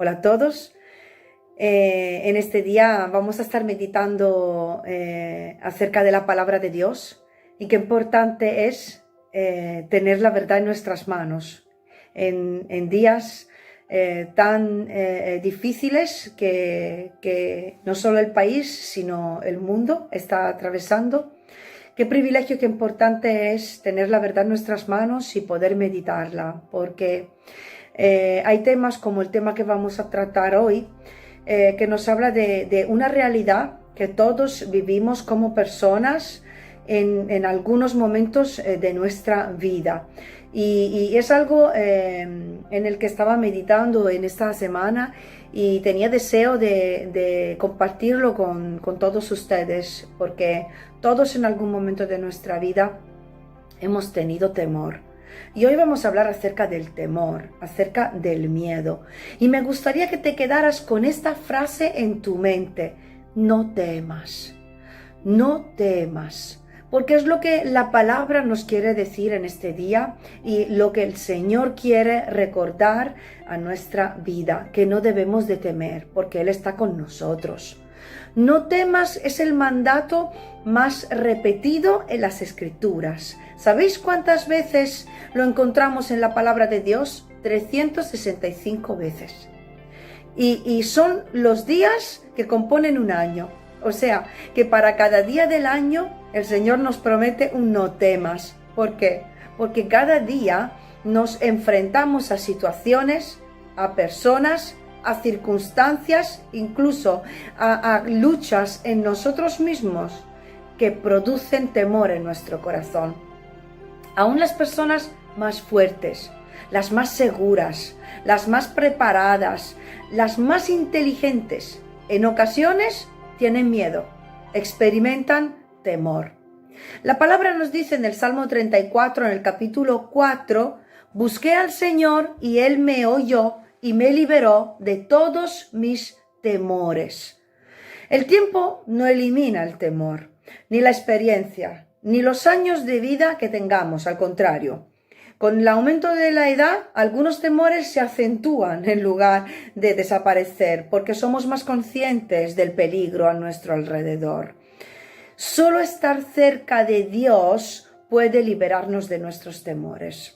Hola a todos. En este día vamos a estar meditando acerca de la palabra de Dios y qué importante es tener la verdad en nuestras manos en días tan difíciles que no solo el país, sino el mundo está atravesando. Qué privilegio, qué importante es tener la verdad en nuestras manos y poder meditarla, porque hay temas como el tema que vamos a tratar hoy, que nos habla de una realidad que todos vivimos como personas en algunos momentos de nuestra vida. Y es algo en el que estaba meditando en esta semana y tenía deseo de compartirlo con todos ustedes, porque todos en algún momento de nuestra vida hemos tenido temor. Y hoy vamos a hablar acerca del temor, acerca del miedo. Y me gustaría que te quedaras con esta frase en tu mente: no temas, no temas. Porque es lo que la palabra nos quiere decir en este día y lo que el Señor quiere recordar a nuestra vida, que no debemos de temer, porque Él está con nosotros. No temas es el mandato más repetido en las Escrituras. ¿Sabéis cuántas veces lo encontramos en la palabra de Dios? 365 veces. Y son los días que componen un año. O sea, que para cada día del año el Señor nos promete un no temas. ¿Por qué? Porque cada día nos enfrentamos a situaciones, a personas, a circunstancias, incluso a luchas en nosotros mismos que producen temor en nuestro corazón. Aún las personas más fuertes, las más seguras, las más preparadas, las más inteligentes, en ocasiones tienen miedo, experimentan temor. La palabra nos dice en el Salmo 34, en el capítulo 4, busqué al Señor y Él me oyó y me liberó de todos mis temores. El tiempo no elimina el temor, ni la experiencia, ni los años de vida que tengamos, al contrario. Con el aumento de la edad, algunos temores se acentúan en lugar de desaparecer, porque somos más conscientes del peligro a nuestro alrededor. Solo estar cerca de Dios puede liberarnos de nuestros temores.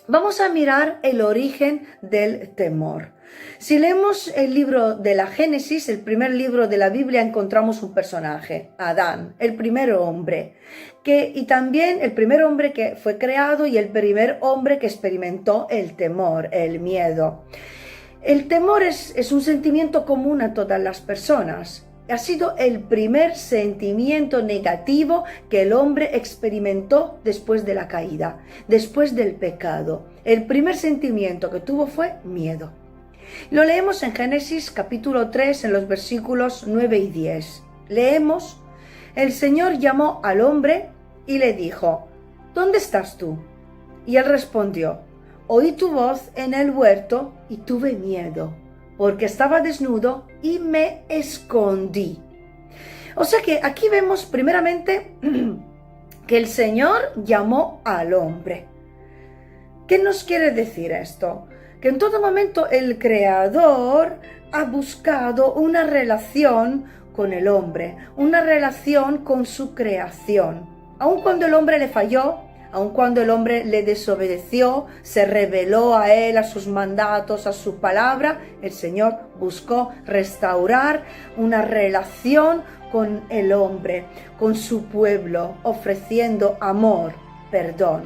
Vamos a mirar el origen del temor. Si leemos el libro de la Génesis, el primer libro de la Biblia, encontramos un personaje, Adán, el primer hombre, y también el primer hombre que fue creado y el primer hombre que experimentó el temor, el miedo. El temor es un sentimiento común a todas las personas. Ha sido el primer sentimiento negativo que el hombre experimentó después de la caída, después del pecado. El primer sentimiento que tuvo fue miedo. Lo leemos en Génesis capítulo 3, en los versículos 9 y 10. Leemos: el Señor llamó al hombre y le dijo: ¿dónde estás tú? Y él respondió: oí tu voz en el huerto y tuve miedo, porque estaba desnudo y me escondí. O sea que aquí vemos primeramente que el Señor llamó al hombre. ¿Qué nos quiere decir esto? Que en todo momento el Creador ha buscado una relación con el hombre, una relación con su creación. Aun cuando el hombre le falló, aun cuando el hombre le desobedeció, se rebeló a él, a sus mandatos, a su palabra, el Señor buscó restaurar una relación con el hombre, con su pueblo, ofreciendo amor, perdón.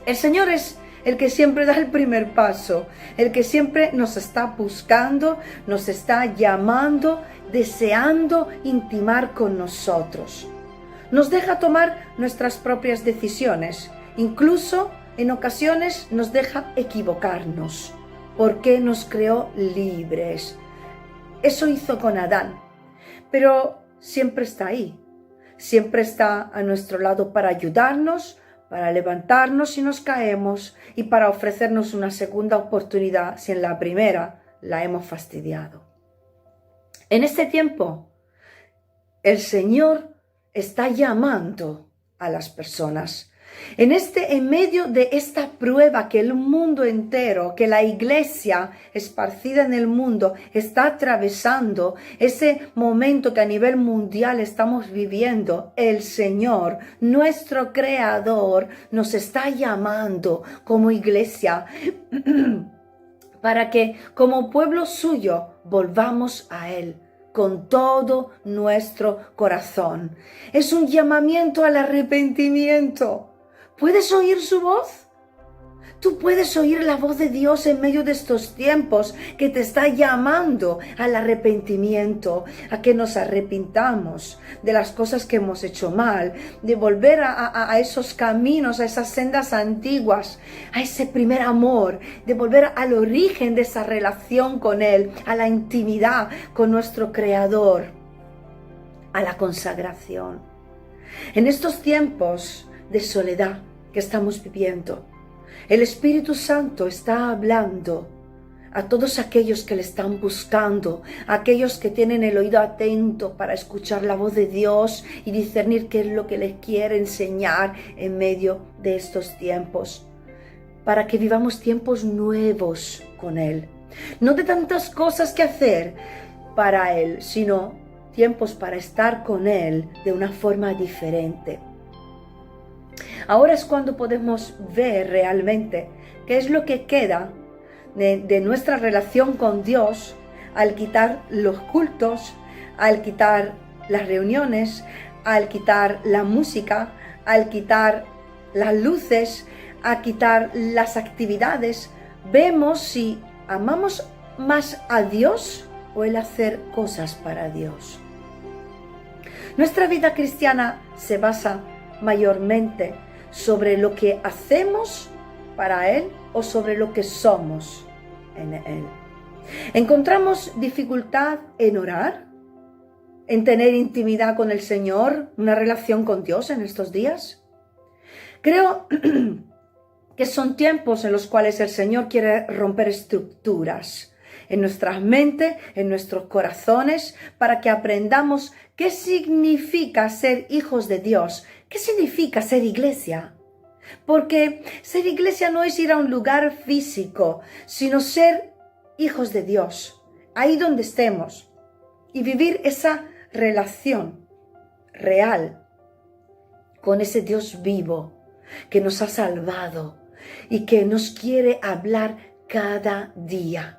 El Señor es el que siempre da el primer paso, el que siempre nos está buscando, nos está llamando, deseando intimar con nosotros. Nos deja tomar nuestras propias decisiones, incluso en ocasiones nos deja equivocarnos, porque nos creó libres. Eso hizo con Adán, pero siempre está ahí, siempre está a nuestro lado para ayudarnos, para levantarnos si nos caemos y para ofrecernos una segunda oportunidad si en la primera la hemos fastidiado. En este tiempo, el Señor está llamando a las personas. En medio de esta prueba que el mundo entero, que la iglesia esparcida en el mundo está atravesando, ese momento que a nivel mundial estamos viviendo, el Señor, nuestro Creador, nos está llamando como iglesia para que como pueblo suyo volvamos a Él con todo nuestro corazón. Es un llamamiento al arrepentimiento. ¿Puedes oír su voz? Tú puedes oír la voz de Dios en medio de estos tiempos que te está llamando al arrepentimiento, a que nos arrepintamos de las cosas que hemos hecho mal, de volver a esos caminos, a esas sendas antiguas, a ese primer amor, de volver al origen de esa relación con Él, a la intimidad con nuestro Creador, a la consagración. En estos tiempos de soledad que estamos viviendo, el Espíritu Santo está hablando a todos aquellos que le están buscando, a aquellos que tienen el oído atento para escuchar la voz de Dios y discernir qué es lo que les quiere enseñar en medio de estos tiempos, para que vivamos tiempos nuevos con Él. No de tantas cosas que hacer para Él, sino tiempos para estar con Él de una forma diferente. Ahora es cuando podemos ver realmente qué es lo que queda de nuestra relación con Dios al quitar los cultos, al quitar las reuniones, al quitar la música, al quitar las luces, a quitar las actividades. Vemos si amamos más a Dios o el hacer cosas para Dios. Nuestra vida cristiana se basa mayormente sobre lo que hacemos para Él o sobre lo que somos en Él. ¿Encontramos dificultad en orar? ¿En tener intimidad con el Señor? ¿Una relación con Dios en estos días? Creo que son tiempos en los cuales el Señor quiere romper estructuras en nuestras mentes, en nuestros corazones, para que aprendamos qué significa ser hijos de Dios, qué significa ser iglesia. Porque ser iglesia no es ir a un lugar físico, sino ser hijos de Dios, ahí donde estemos, y vivir esa relación real con ese Dios vivo que nos ha salvado y que nos quiere hablar cada día.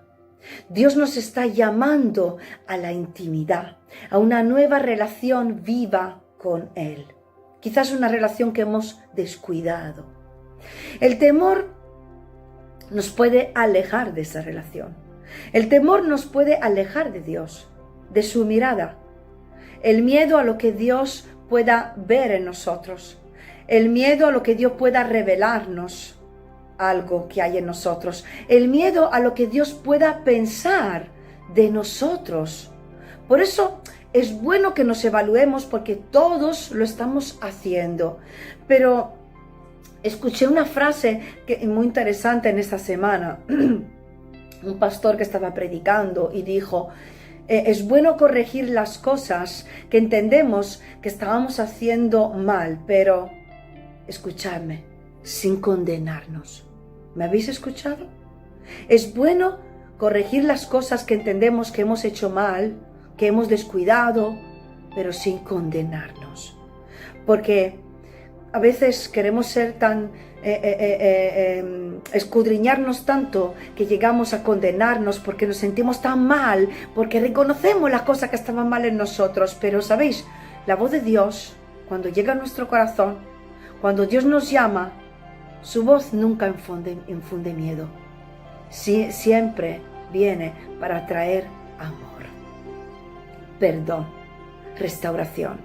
Dios nos está llamando a la intimidad, a una nueva relación viva con Él. Quizás una relación que hemos descuidado. El temor nos puede alejar de esa relación. El temor nos puede alejar de Dios, de su mirada. El miedo a lo que Dios pueda ver en nosotros. El miedo a lo que Dios pueda revelarnos algo que hay en nosotros. El miedo a lo que Dios pueda pensar de nosotros. Por eso es bueno que nos evaluemos, porque todos lo estamos haciendo. Pero escuché una frase muy interesante en esta semana. Un pastor que estaba predicando y dijo: es bueno corregir las cosas que entendemos que estábamos haciendo mal, pero escuchadme, sin condenarnos. ¿Me habéis escuchado? Es bueno corregir las cosas que entendemos que hemos hecho mal, que hemos descuidado, pero sin condenarnos. Porque a veces queremos ser tan escudriñarnos tanto que llegamos a condenarnos porque nos sentimos tan mal, porque reconocemos las cosas que estaban mal en nosotros. Pero sabéis, la voz de Dios, cuando llega a nuestro corazón, cuando Dios nos llama, su voz nunca infunde miedo. Siempre viene para traer amor, perdón, restauración,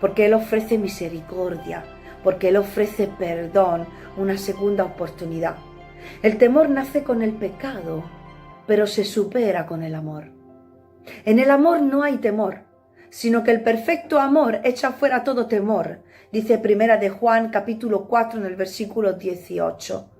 porque Él ofrece misericordia, porque Él ofrece perdón, una segunda oportunidad. El temor nace con el pecado, pero se supera con el amor. En el amor no hay temor, sino que el perfecto amor echa fuera todo temor, dice Primera de Juan capítulo 4 en el versículo 18.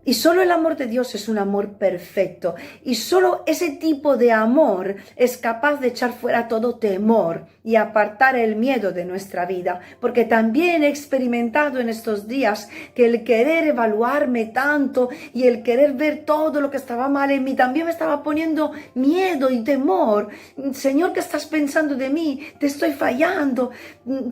Y solo el amor de Dios es un amor perfecto. Y solo ese tipo de amor es capaz de echar fuera todo temor y apartar el miedo de nuestra vida. Porque también he experimentado en estos días que el querer evaluarme tanto y el querer ver todo lo que estaba mal en mí también me estaba poniendo miedo y temor. Señor, ¿qué estás pensando de mí? Te estoy fallando.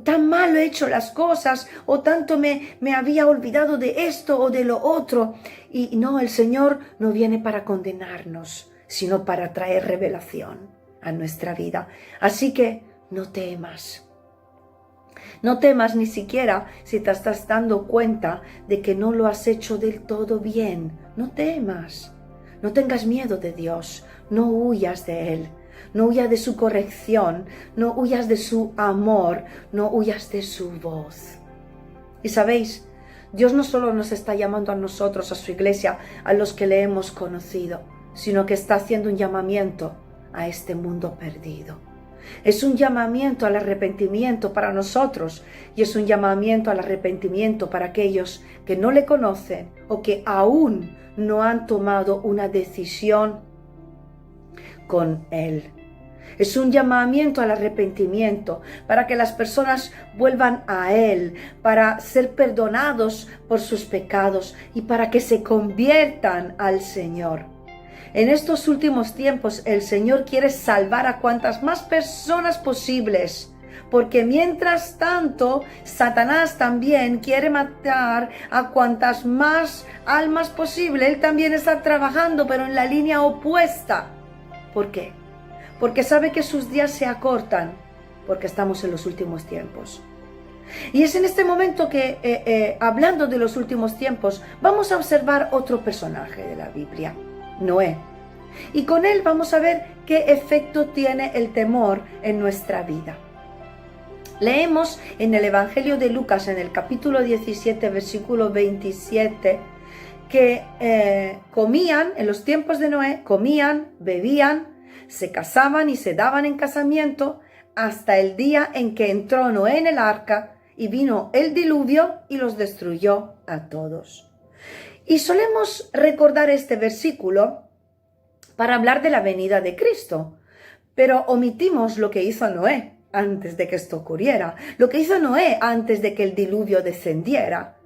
Tan mal he hecho las cosas o tanto me había olvidado de esto o de lo otro. Y no, el Señor no viene para condenarnos, sino para traer revelación a nuestra vida. Así que no temas. No temas ni siquiera si te estás dando cuenta de que no lo has hecho del todo bien. No temas. No tengas miedo de Dios. No huyas de Él. No huyas de su corrección. No huyas de su amor. No huyas de su voz. Y sabéis, Dios no solo nos está llamando a nosotros, a su iglesia, a los que le hemos conocido, sino que está haciendo un llamamiento a este mundo perdido. Es un llamamiento al arrepentimiento para nosotros y es un llamamiento al arrepentimiento para aquellos que no le conocen o que aún no han tomado una decisión con Él. Es un llamamiento al arrepentimiento para que las personas vuelvan a Él, para ser perdonados por sus pecados y para que se conviertan al Señor. En estos últimos tiempos el Señor quiere salvar a cuantas más personas posibles, porque mientras tanto Satanás también quiere matar a cuantas más almas posible. Él también está trabajando, pero en la línea opuesta. ¿Por qué? Porque sabe que sus días se acortan, porque estamos en los últimos tiempos. Y es en este momento que, hablando de los últimos tiempos, vamos a observar otro personaje de la Biblia, Noé. Y con él vamos a ver qué efecto tiene el temor en nuestra vida. Leemos en el Evangelio de Lucas, en el capítulo 17, versículo 27, que comían, en los tiempos de Noé, comían, bebían, se casaban y se daban en casamiento hasta el día en que entró Noé en el arca y vino el diluvio y los destruyó a todos. Y solemos recordar este versículo para hablar de la venida de Cristo, pero omitimos lo que hizo Noé antes de que esto ocurriera, lo que hizo Noé antes de que el diluvio descendiera.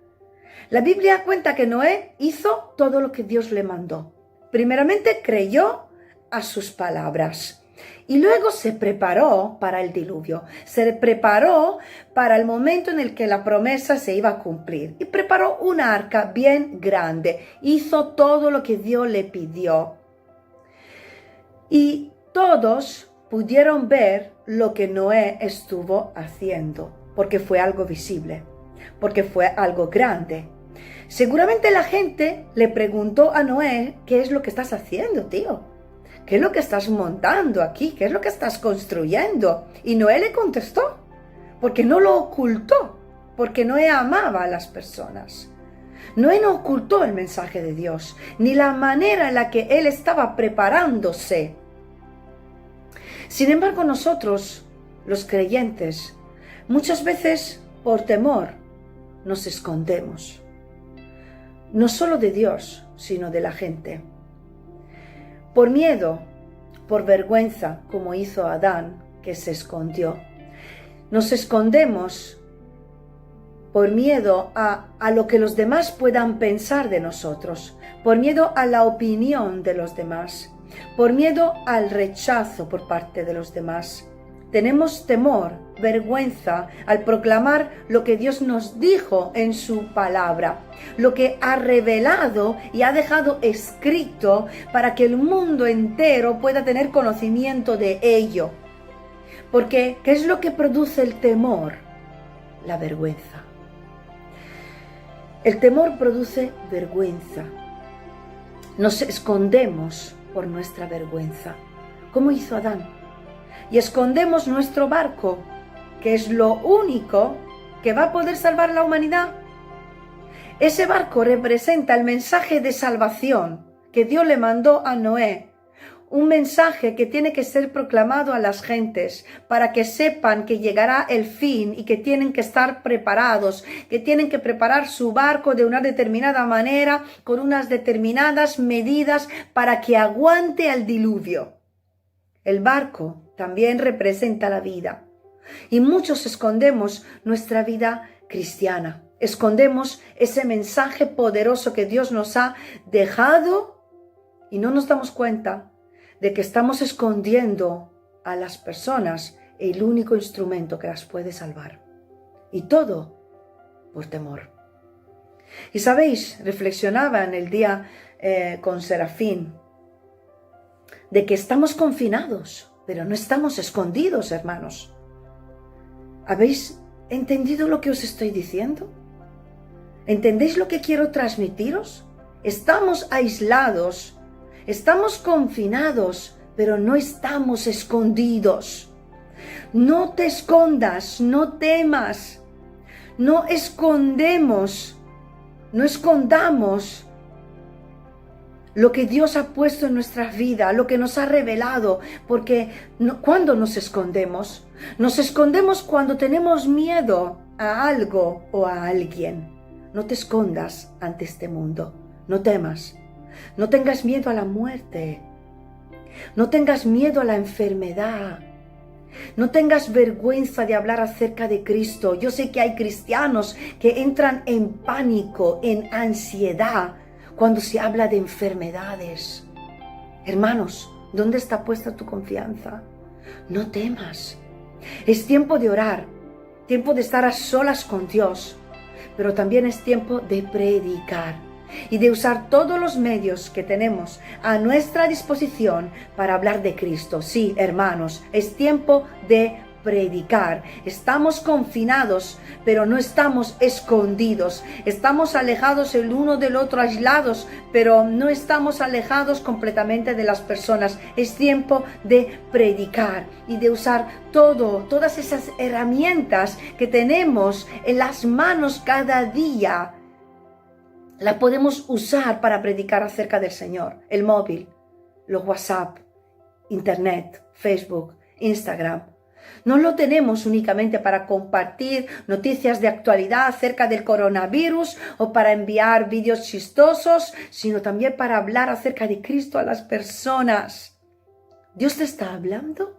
La Biblia cuenta que Noé hizo todo lo que Dios le mandó. Primeramente creyó a sus palabras y luego se preparó para el diluvio, se preparó para el momento en el que la promesa se iba a cumplir y preparó una arca bien grande, hizo todo lo que Dios le pidió y todos pudieron ver lo que Noé estuvo haciendo, porque fue algo visible, porque fue algo grande. Seguramente la gente le preguntó a Noé: ¿qué es lo que estás haciendo, tío? ¿Qué es lo que estás montando aquí? ¿Qué es lo que estás construyendo? Y Noé le contestó, porque no lo ocultó, porque Noé amaba a las personas. Noé no ocultó el mensaje de Dios, ni la manera en la que él estaba preparándose. Sin embargo, nosotros, los creyentes, muchas veces por temor nos escondemos. No solo de Dios, sino de la gente. Por miedo, por vergüenza, como hizo Adán, que se escondió. Nos escondemos por miedo a lo que los demás puedan pensar de nosotros, por miedo a la opinión de los demás, por miedo al rechazo por parte de los demás. Tenemos temor, vergüenza al proclamar lo que Dios nos dijo en su palabra, lo que ha revelado y ha dejado escrito para que el mundo entero pueda tener conocimiento de ello. Porque, ¿qué es lo que produce el temor? La vergüenza. El temor produce vergüenza. Nos escondemos por nuestra vergüenza, como hizo Adán. Y escondemos nuestro barco, que es lo único que va a poder salvar la humanidad. Ese barco representa el mensaje de salvación que Dios le mandó a Noé. un mensaje que tiene que ser proclamado a las gentes para que sepan que llegará el fin y que tienen que estar preparados, que tienen que preparar su barco de una determinada manera, con unas determinadas medidas para que aguante al diluvio. El barco también representa la vida y muchos escondemos nuestra vida cristiana, escondemos ese mensaje poderoso que Dios nos ha dejado y no nos damos cuenta de que estamos escondiendo a las personas el único instrumento que las puede salvar. Y todo por temor. Y sabéis, reflexionaba en el día con Serafín, de que estamos confinados, pero no estamos escondidos, hermanos. ¿Habéis entendido lo que os estoy diciendo? ¿Entendéis lo que quiero transmitiros? Estamos aislados, estamos confinados, pero no estamos escondidos. No te escondas, no temas, no escondamos lo que Dios ha puesto en nuestra vida, lo que nos ha revelado, porque ¿cuándo nos escondemos? Nos escondemos cuando tenemos miedo a algo o a alguien. No te escondas ante este mundo, no temas, no tengas miedo a la muerte, no tengas miedo a la enfermedad, no tengas vergüenza de hablar acerca de Cristo. Yo sé que hay cristianos que entran en pánico, en ansiedad, cuando se habla de enfermedades. Hermanos, ¿dónde está puesta tu confianza? No temas. Es tiempo de orar, tiempo de estar a solas con Dios, pero también es tiempo de predicar y de usar todos los medios que tenemos a nuestra disposición para hablar de Cristo. Sí, hermanos, es tiempo de predicar. Estamos confinados, pero no estamos escondidos. Estamos alejados el uno del otro, aislados, pero no estamos alejados completamente de las personas. Es tiempo de predicar y de usar todas esas herramientas que tenemos en las manos cada día. La podemos usar para predicar acerca del Señor. El móvil, los WhatsApp, Internet, Facebook, Instagram. No lo tenemos únicamente para compartir noticias de actualidad acerca del coronavirus o para enviar vídeos chistosos, sino también para hablar acerca de Cristo a las personas. ¿Dios te está hablando?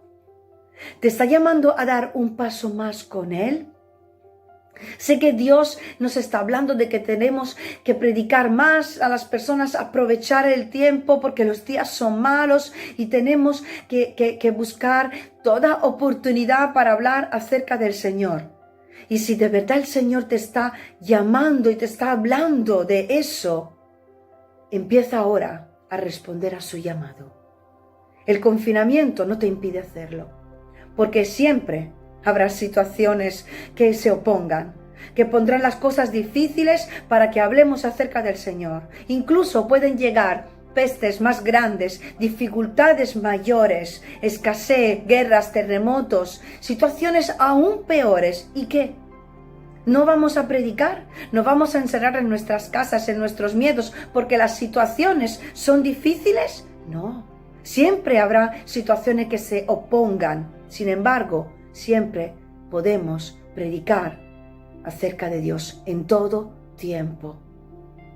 ¿Te está llamando a dar un paso más con Él? Sé que Dios nos está hablando de que tenemos que predicar más a las personas, aprovechar el tiempo porque los días son malos y tenemos que buscar toda oportunidad para hablar acerca del Señor. Y si de verdad el Señor te está llamando y te está hablando de eso, empieza ahora a responder a su llamado. El confinamiento no te impide hacerlo, porque siempre habrá situaciones que se opongan, que pondrán las cosas difíciles para que hablemos acerca del Señor. Incluso pueden llegar pestes más grandes, dificultades mayores, escasez, guerras, terremotos, situaciones aún peores. ¿Y qué? ¿No vamos a predicar? ¿No vamos a encerrar en nuestras casas, en nuestros miedos, porque las situaciones son difíciles? No. Siempre habrá situaciones que se opongan. Sin embargo, siempre podemos predicar acerca de Dios en todo tiempo.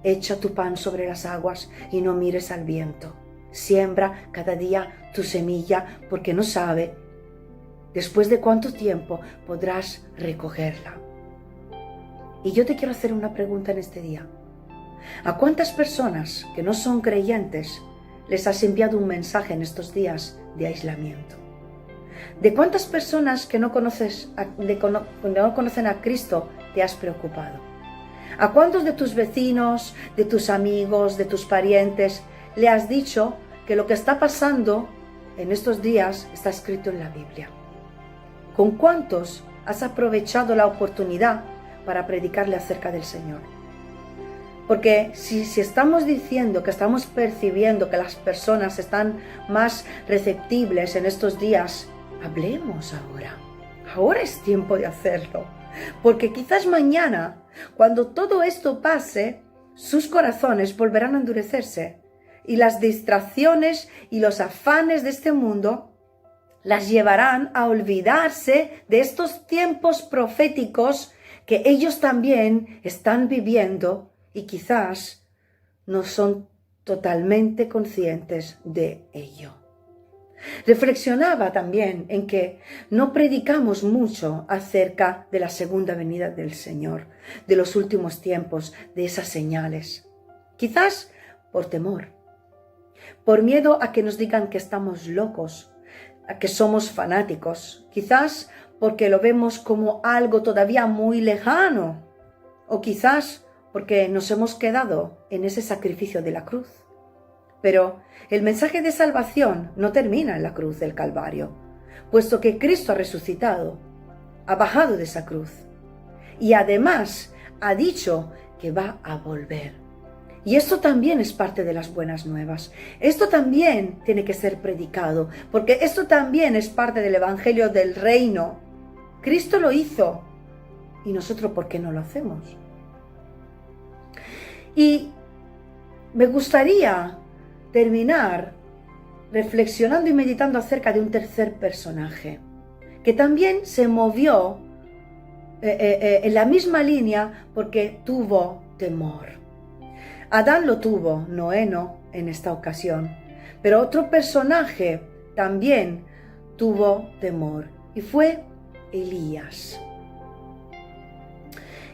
Echa tu pan sobre las aguas y no mires al viento. Siembra cada día tu semilla, porque no sabe después de cuánto tiempo podrás recogerla. Y yo te quiero hacer una pregunta en este día. ¿A cuántas personas que no son creyentes les has enviado un mensaje en estos días de aislamiento? ¿De cuántas personas que no conocen a Cristo te has preocupado? ¿A cuántos de tus vecinos, de tus amigos, de tus parientes le has dicho que lo que está pasando en estos días está escrito en la Biblia? ¿Con cuántos has aprovechado la oportunidad para predicarle acerca del Señor? Porque si estamos diciendo que estamos percibiendo que las personas están más receptibles en estos días, hablemos ahora. Ahora es tiempo de hacerlo. Porque quizás mañana, cuando todo esto pase, sus corazones volverán a endurecerse y las distracciones y los afanes de este mundo las llevarán a olvidarse de estos tiempos proféticos que ellos también están viviendo y quizás no son totalmente conscientes de ello. Reflexionaba también en que no predicamos mucho acerca de la segunda venida del Señor, de los últimos tiempos, de esas señales. Quizás por temor, por miedo a que nos digan que estamos locos, a que somos fanáticos, quizás porque lo vemos como algo todavía muy lejano, o quizás porque nos hemos quedado en ese sacrificio de la cruz. Pero el mensaje de salvación no termina en la cruz del Calvario, puesto que Cristo ha resucitado, ha bajado de esa cruz y además ha dicho que va a volver. Y esto también es parte de las buenas nuevas. Esto también tiene que ser predicado, porque esto también es parte del Evangelio del Reino. Cristo lo hizo y nosotros, ¿por qué no lo hacemos? Y me gustaría terminar reflexionando y meditando acerca de un tercer personaje que también se movió en la misma línea porque tuvo temor. Adán lo tuvo, Noé no en esta ocasión, pero otro personaje también tuvo temor y fue Elías.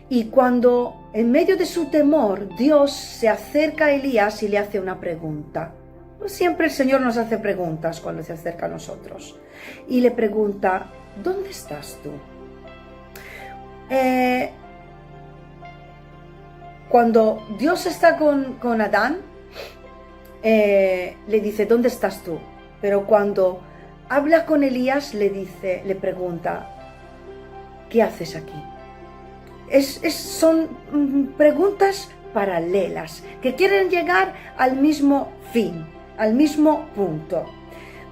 Y cuando en medio de su temor Dios se acerca a Elías y le hace una pregunta. Pues siempre el Señor nos hace preguntas cuando se acerca a nosotros. Y le pregunta, ¿dónde estás tú? Cuando Dios está con Adán, le dice, ¿dónde estás tú? Pero cuando habla con Elías, le pregunta, ¿qué haces aquí? Son preguntas paralelas que quieren llegar al mismo fin, al mismo punto.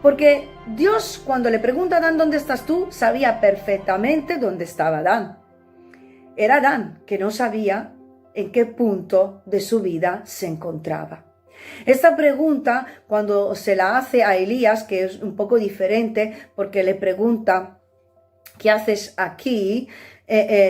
Porque Dios, cuando le pregunta a Adán ¿dónde estás tú?, sabía perfectamente dónde estaba Adán. Era Adán que no sabía en qué punto de su vida se encontraba. Esta pregunta, cuando se la hace a Elías, que es un poco diferente, porque le pregunta ¿qué haces aquí?,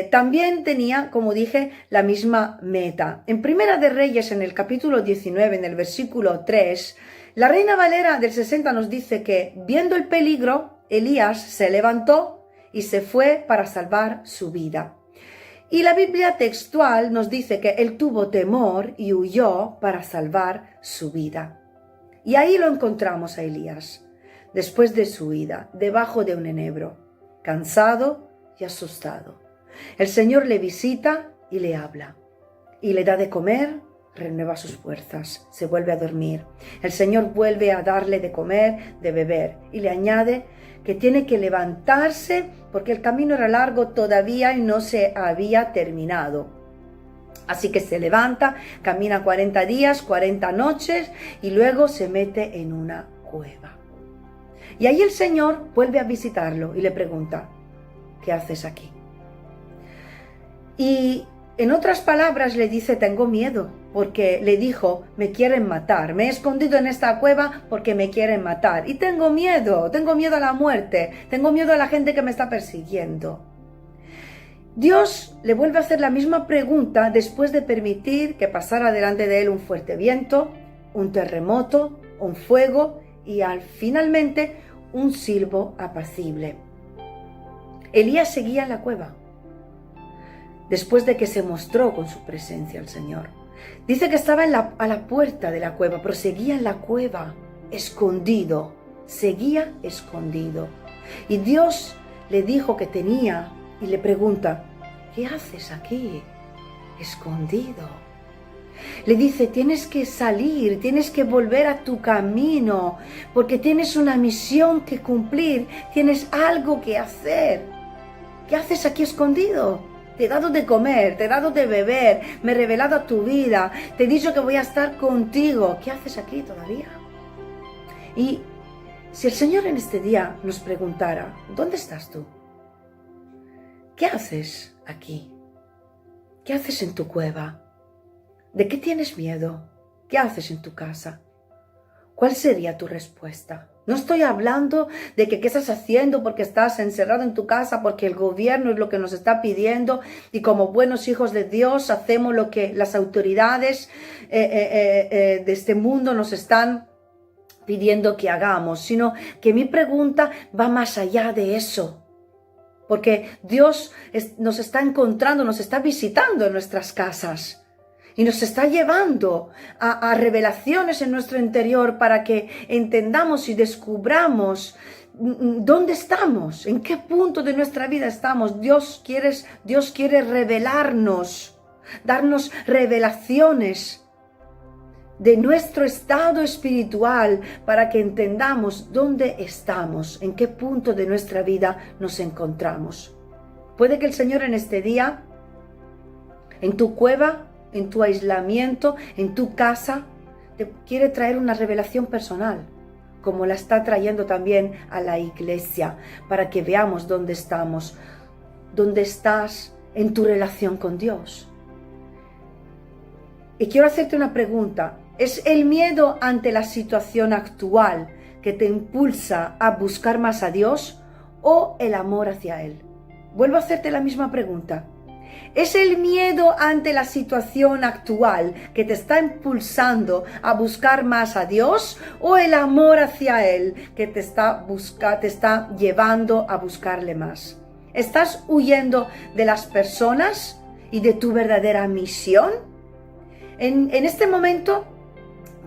también tenía, como dije, la misma meta. En Primera de Reyes, en el capítulo 19, en el versículo 3, la Reina Valera del 60 nos dice que, viendo el peligro, Elías se levantó y se fue para salvar su vida. Y la Biblia textual nos dice que él tuvo temor y huyó para salvar su vida. Y ahí lo encontramos a Elías, después de su huida, debajo de un enebro, cansado y asustado. El Señor le visita y le habla, y le da de comer, renueva sus fuerzas, se vuelve a dormir. El Señor vuelve a darle de comer, de beber, y le añade que tiene que levantarse porque el camino era largo todavía y no se había terminado. Así que se levanta, camina 40 días, 40 noches y luego se mete en una cueva. Y ahí el Señor vuelve a visitarlo y le pregunta, ¿qué haces aquí? Y en otras palabras le dice, tengo miedo, porque le dijo, me quieren matar, me he escondido en esta cueva porque me quieren matar. Y tengo miedo a la muerte, tengo miedo a la gente que me está persiguiendo. Dios le vuelve a hacer la misma pregunta después de permitir que pasara delante de él un fuerte viento, un terremoto, un fuego y finalmente un silbo apacible. Elías seguía en la cueva, después de que se mostró con su presencia al Señor. Dice que estaba a la puerta de la cueva, pero seguía en la cueva, escondido, seguía escondido. Y Dios le dijo que tenía, y le pregunta, ¿qué haces aquí, escondido? Le dice, tienes que salir, tienes que volver a tu camino, porque tienes una misión que cumplir, tienes algo que hacer. ¿Qué haces aquí escondido? Te he dado de comer, te he dado de beber, me he revelado a tu vida, te he dicho que voy a estar contigo. ¿Qué haces aquí todavía? Y si el Señor en este día nos preguntara, ¿dónde estás tú? ¿Qué haces aquí? ¿Qué haces en tu cueva? ¿De qué tienes miedo? ¿Qué haces en tu casa? ¿Cuál sería tu respuesta? No estoy hablando de que qué estás haciendo porque estás encerrado en tu casa, porque el gobierno es lo que nos está pidiendo y como buenos hijos de Dios hacemos lo que las autoridades de este mundo nos están pidiendo que hagamos, sino que mi pregunta va más allá de eso. Porque Dios nos está encontrando, nos está visitando en nuestras casas. Y nos está llevando a revelaciones en nuestro interior para que entendamos y descubramos dónde estamos, en qué punto de nuestra vida estamos. Dios quiere revelarnos, darnos revelaciones de nuestro estado espiritual para que entendamos dónde estamos, en qué punto de nuestra vida nos encontramos. Puede que el Señor en este día, en tu cueva, en tu aislamiento, en tu casa, te quiere traer una revelación personal, como la está trayendo también a la iglesia, para que veamos dónde estamos, dónde estás en tu relación con Dios. Y quiero hacerte una pregunta. ¿Es el miedo ante la situación actual que te impulsa a buscar más a Dios o el amor hacia Él? Vuelvo a hacerte la misma pregunta. ¿Es el miedo ante la situación actual que te está impulsando a buscar más a Dios o el amor hacia Él que te está llevando a buscarle más? ¿Estás huyendo de las personas y de tu verdadera misión? En este momento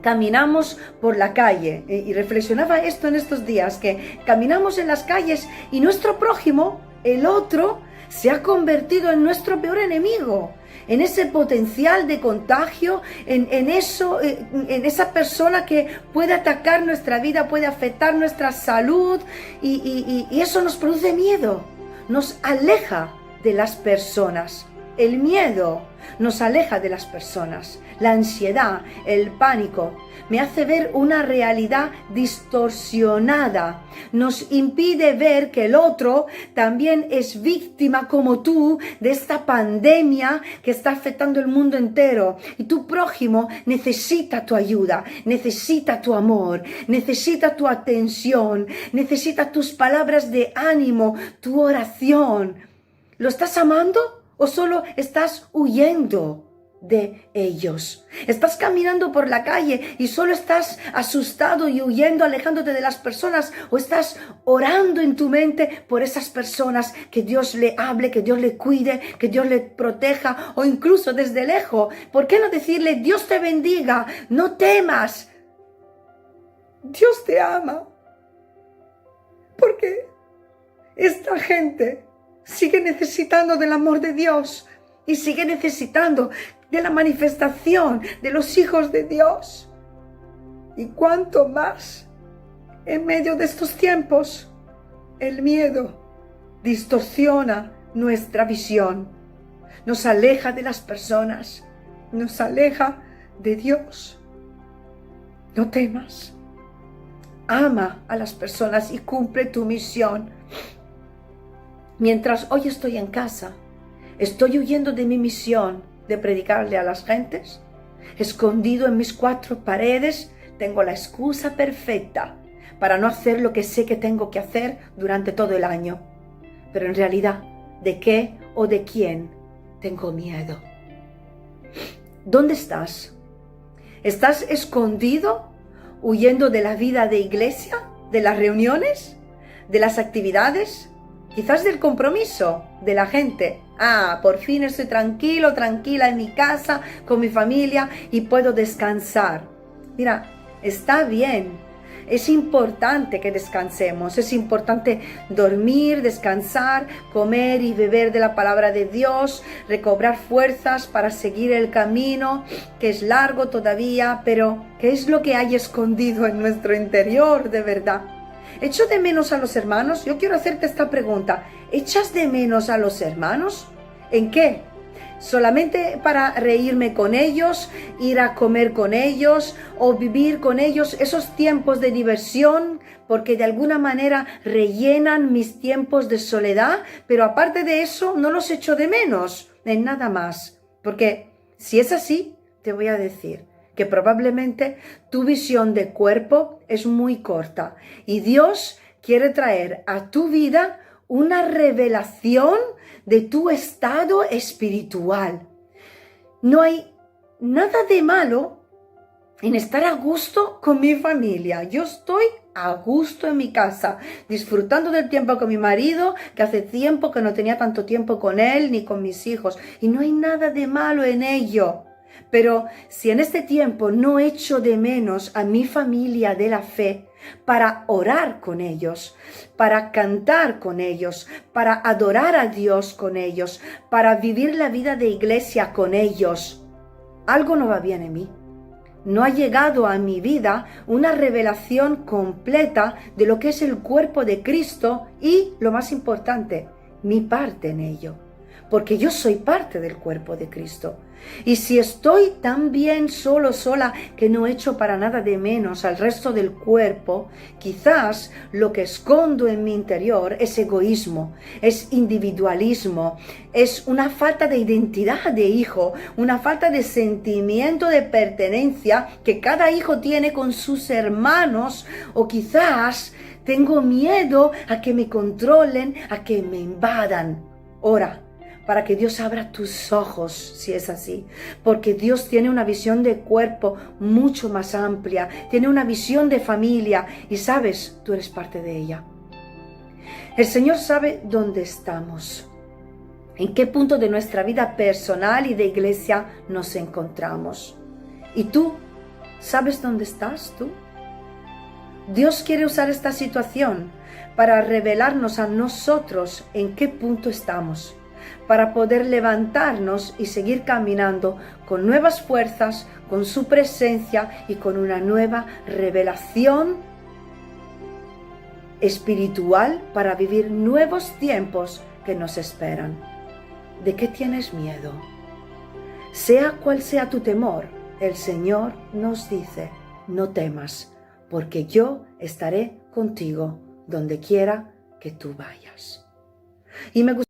caminamos por la calle y reflexionaba esto en estos días, que caminamos en las calles y nuestro prójimo, el otro, se ha convertido en nuestro peor enemigo, en ese potencial de contagio, en esa persona que puede atacar nuestra vida, puede afectar nuestra salud y eso nos produce miedo, nos aleja de las personas. El miedo nos aleja de las personas. La ansiedad, el pánico, me hace ver una realidad distorsionada. Nos impide ver que el otro también es víctima como tú de esta pandemia que está afectando el mundo entero. Y tu prójimo necesita tu ayuda, necesita tu amor, necesita tu atención, necesita tus palabras de ánimo, tu oración. ¿Lo estás amando o solo estás huyendo de ellos? Estás caminando por la calle y solo estás asustado y huyendo, alejándote de las personas, o estás orando en tu mente por esas personas, que Dios le hable, que Dios le cuide, que Dios le proteja, o incluso desde lejos. ¿Por qué no decirle: Dios te bendiga, no temas, Dios te ama? Porque esta gente sigue necesitando del amor de Dios y sigue necesitando de la manifestación de los hijos de Dios. Y cuanto más en medio de estos tiempos el miedo distorsiona nuestra visión, nos aleja de las personas, nos aleja de Dios. No temas, ama a las personas y cumple tu misión. Mientras hoy estoy en casa, estoy huyendo de mi misión de predicarle a las gentes, escondido en mis 4 paredes, tengo la excusa perfecta para no hacer lo que sé que tengo que hacer durante todo el año. Pero en realidad, ¿de qué o de quién tengo miedo? ¿Dónde estás? ¿Estás escondido, huyendo de la vida de iglesia, de las reuniones, de las actividades? Quizás del compromiso de la gente. Por fin estoy tranquilo, tranquila en mi casa, con mi familia y puedo descansar. Mira, está bien. Es importante que descansemos. Es importante dormir, descansar, comer y beber de la palabra de Dios, recobrar fuerzas para seguir el camino, que es largo todavía, pero ¿qué es lo que hay escondido en nuestro interior de verdad? ¿Echo de menos a los hermanos? Yo quiero hacerte esta pregunta. ¿Echas de menos a los hermanos? ¿En qué? ¿Solamente para reírme con ellos, ir a comer con ellos o vivir con ellos esos tiempos de diversión, porque de alguna manera rellenan mis tiempos de soledad? Pero aparte de eso, no los echo de menos en nada más. Porque si es así, te voy a decir que probablemente tu visión de cuerpo es muy corta y Dios quiere traer a tu vida una revelación de tu estado espiritual. No hay nada de malo en estar a gusto con mi familia. Yo estoy a gusto en mi casa, disfrutando del tiempo con mi marido, que hace tiempo que no tenía tanto tiempo con él ni con mis hijos. Y no hay nada de malo en ello. Pero si en este tiempo no echo de menos a mi familia de la fe para orar con ellos, para cantar con ellos, para adorar a Dios con ellos, para vivir la vida de iglesia con ellos, algo no va bien en mí. No ha llegado a mi vida una revelación completa de lo que es el cuerpo de Cristo y, lo más importante, mi parte en ello. Porque yo soy parte del cuerpo de Cristo. Y si estoy tan bien sola, que no echo para nada de menos al resto del cuerpo, quizás lo que escondo en mi interior es egoísmo, es individualismo, es una falta de identidad de hijo, una falta de sentimiento de pertenencia que cada hijo tiene con sus hermanos, o quizás tengo miedo a que me controlen, a que me invadan. Ora para que Dios abra tus ojos, si es así, porque Dios tiene una visión de cuerpo mucho más amplia, tiene una visión de familia y sabes, tú eres parte de ella. El Señor sabe dónde estamos, en qué punto de nuestra vida personal y de iglesia nos encontramos. ¿Y tú sabes dónde estás tú? Dios quiere usar esta situación para revelarnos a nosotros en qué punto estamos, para poder levantarnos y seguir caminando con nuevas fuerzas, con su presencia y con una nueva revelación espiritual para vivir nuevos tiempos que nos esperan. ¿De qué tienes miedo? Sea cual sea tu temor, el Señor nos dice, no temas, porque yo estaré contigo donde quiera que tú vayas. Y me gusta